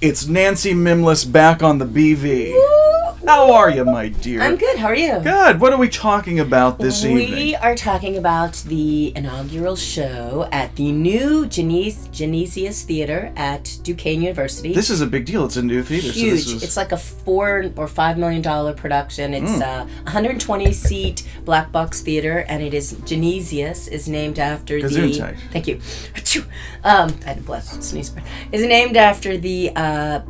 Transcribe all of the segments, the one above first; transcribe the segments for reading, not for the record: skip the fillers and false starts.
It's Nancy Mimless back on the BV. Woo! How are you, my dear? I'm good. How are you? Good. What are we talking about this evening? We are talking about the inaugural show at the new Genesius Theater at Duquesne University. This is a big deal. It's a new theater. Huge. So It's like a $4 or $5 million production. It's a 120-seat black box theater, and it is Genesius is named after Gesundheit. Thank you. I had to sneeze. Is named after the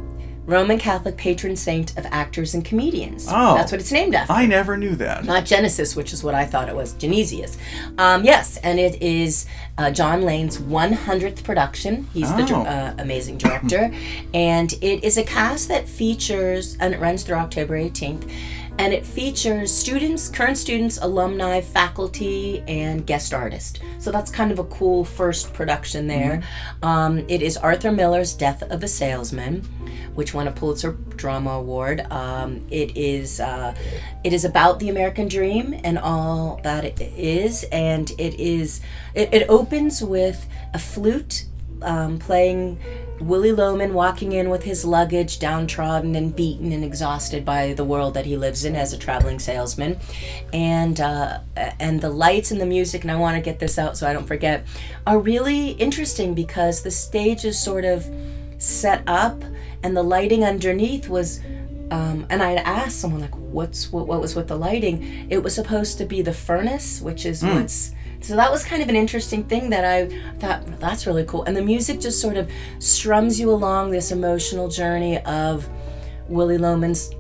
Roman Catholic patron saint of actors and comedians. Oh. That's what it's named after. I never knew that. Not Genesis, which is what I thought it was. Genesius. Yes, and it is John Lane's 100th production. He's the amazing director. And it is a cast that features, and it runs through October 18th, and it features students, current students, alumni, faculty, and guest artists. So that's kind of a cool first production there. Mm-hmm. It is Arthur Miller's Death of a Salesman, which won a Pulitzer Drama Award. It is about the American dream and all that it is, and it opens with a flute playing Willie Loman walking in with his luggage, downtrodden and beaten and exhausted by the world that he lives in as a traveling salesman, and the lights and the music, and I want to get this out so I don't forget, are really interesting because the stage is sort of set up, and the lighting underneath was, and I had asked someone like, what was with the lighting? It was supposed to be the furnace, which is what's. So that was kind of an interesting thing that I thought, that's really cool. And the music just sort of strums you along this emotional journey of Willie Loman's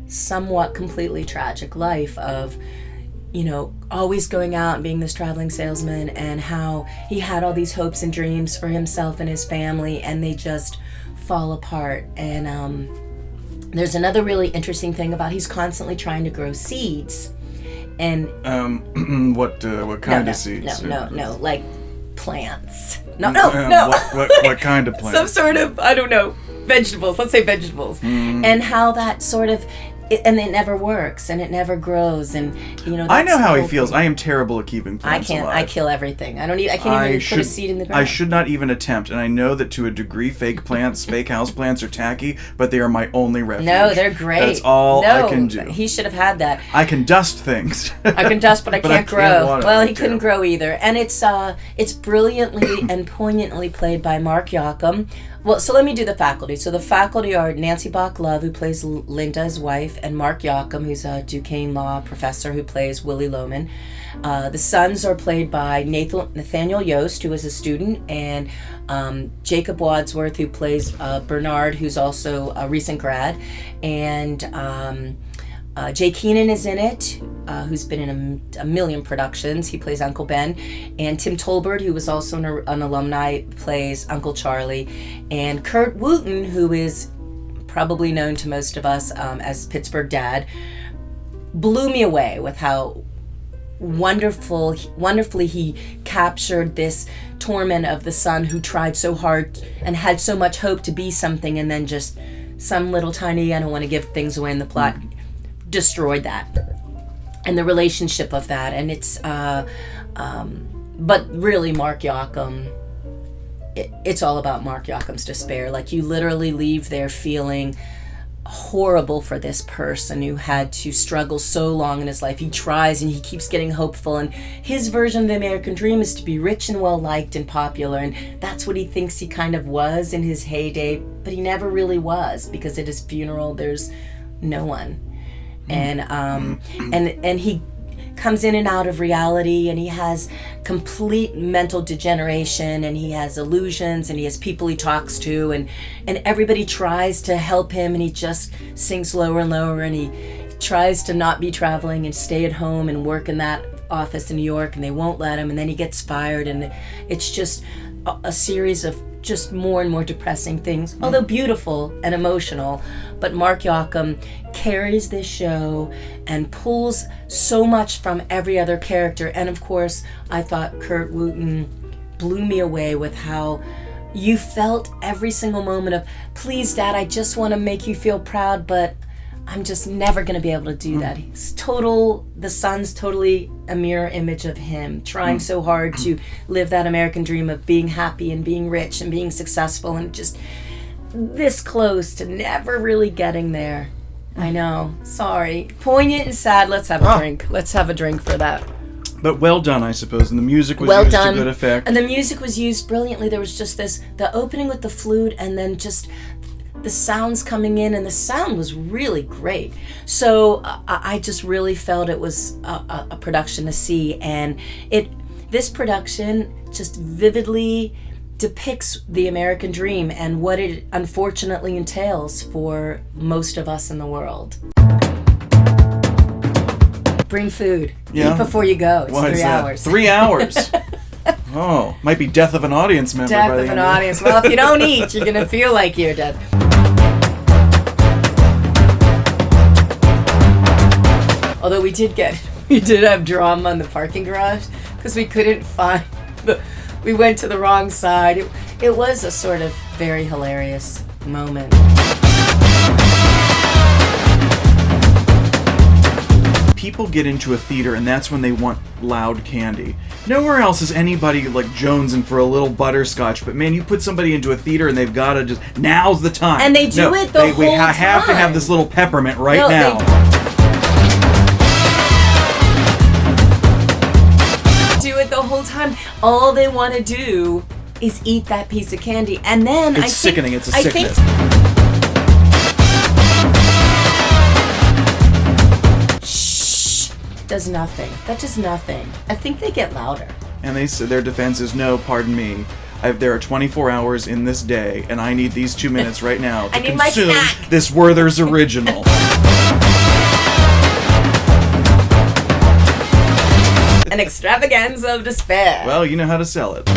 somewhat completely tragic life of, always going out and being this traveling salesman, and how he had all these hopes and dreams for himself and his family, and they just fall apart. And there's another really interesting thing about he's constantly trying to grow seeds. And what kind of seeds? No, like plants. No. What kind of plants? Some sort of, I don't know, vegetables. Let's say vegetables. And how that sort of, and it never works, and it never grows, and that's I know how he thing. feels. I am terrible at keeping plants alive. I kill everything. I can't even put a seed in the ground. I should not even attempt, and I know that to a degree fake house plants are tacky, but they are my only refuge. No, they're great. That's all I can do. He should have had that. I can dust things. I can dust, but I can't grow. Well, he couldn't grow grow either. And it's brilliantly and poignantly played by Mark Yocum. Well, so let me do the faculty. So the faculty are Nancy Bach-Love, who plays Linda, his wife, and Mark Yocum, who's a Duquesne law professor who plays Willie Loman. The sons are played by Nathaniel Yost, who is a student, and Jacob Wadsworth, who plays Bernard, who's also a recent grad, and Jay Keenan is in it, who's been in a million productions. He plays Uncle Ben. And Tim Tolbert, who was also an alumni, plays Uncle Charlie. And Kurt Wooten, who is probably known to most of us as Pittsburgh Dad, blew me away with how wonderfully he captured this torment of the son who tried so hard and had so much hope to be something, and then just some little tiny, I don't want to give things away in the plot, destroyed that, and the relationship of that. And it's but really Mark Yocum, it's all about Mark Yocum's despair. Like, you literally leave there feeling horrible for this person who had to struggle so long in his life. He tries and he keeps getting hopeful, and his version of the American dream is to be rich and well liked and popular, and that's what he thinks he kind of was in his heyday, but he never really was, because at his funeral there's no one. And he comes in and out of reality, and he has complete mental degeneration, and he has illusions, and he has people he talks to, and everybody tries to help him, and he just sinks lower and lower, and he tries to not be traveling and stay at home and work in that office in New York, and they won't let him, and then he gets fired, and it's just a series of just more and more depressing things, although beautiful and emotional. But Mark Yocum carries this show and pulls so much from every other character. And of course, I thought Kurt Wooten blew me away with how you felt every single moment of, please, Dad, I just want to make you feel proud, but I'm just never going to be able to do that. The son's totally a mirror image of him, trying so hard to live that American dream of being happy and being rich and being successful, and just this close to never really getting there. I know. Sorry. Poignant and sad. Let's have a drink. Let's have a drink for that. But well done, I suppose, and the music was Well used done. to good effect. And the music was used brilliantly. There was just the opening with the flute, and then just the sounds coming in, and the sound was really great. So I just really felt it was a production to see, and this production just vividly depicts the American dream and what it unfortunately entails for most of us in the world. Bring food. Yeah. Eat before you go. It's Why 3 is that? hours. 3 hours. Oh, might be death of an audience member. Death by the of an end audience. Well, if you don't eat, you're gonna feel like you're dead. Although we did have drama in the parking garage because we couldn't find we went to the wrong side. It was a sort of very hilarious moment. People get into a theater and that's when they want loud candy. Nowhere else is anybody like jonesing for a little butterscotch, but man, you put somebody into a theater and they've got to just, now's the time. And they do it the whole we have to have time. this little peppermint right No, now. Do it the whole time. All they want to do is eat that piece of candy, and then It's sickening. It's a I sickness. Does nothing. That does nothing. I think they get louder. And they said their defense is, no, pardon me. There are 24 hours in this day, and I need these 2 minutes right now to I need my consume snack. this Werther's original. An extravaganza of despair. Well, you know how to sell it.